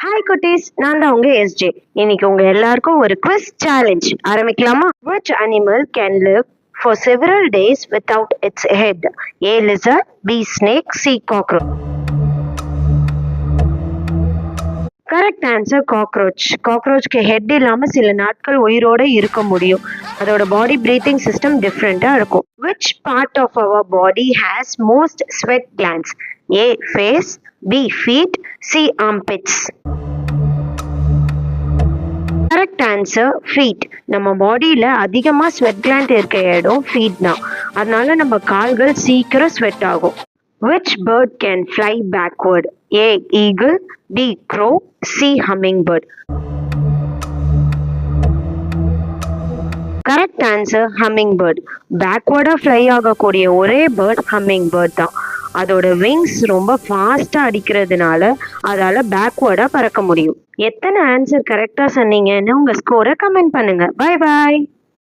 Hi குட்டீஸ், நான் தான் உங்க எஸ்ஜே. இன்னைக்கு உங்க எல்லாருக்கும் ஒரு குவிஸ் சேலஞ்ச் ஆரம்பிக்கலாமா? Which animal can live for several days without its head? A lizard, B snake, C cockroach. Correct answer cockroach. காக்ரோச்க்கு ஹெட் இல்லாம சில நாட்கள் உயிரோட இருக்க முடியும். அதோட பாடி பிரீத்திங் சிஸ்டம் டிஃப்ரெண்டா இருக்கும். Which part of our body has most sweat glands? A face, B feet, C armpits. Correct answer feet. நம்ம பாடியில அதிகமா ஸ்வெட் கிளாண்ட் இருக்க இடம் ஃபீட் தான். அதனால நம்ம கால்கள் சீக்கிரம் ஸ்வெட் ஆகும். Which bird can fly backward? A eagle, B crow, C hummingbird. Correct answer hummingbird. பேக்வர்டா ஃப்ளை ஆகக்கூடிய ஒரே பேர்ட் ஹம்மிங்பேர்ட் தான். அதோட விங்ஸ் ரொம்ப ஃபாஸ்டா அடிக்கிறதுனால அதால பேக்வர்டா பறக்க முடியும். எத்தனை ஆன்சர் கரெக்டா சொன்னீங்கன்னு உங்க ஸ்கோரை கமெண்ட் பண்ணுங்க. Bye bye.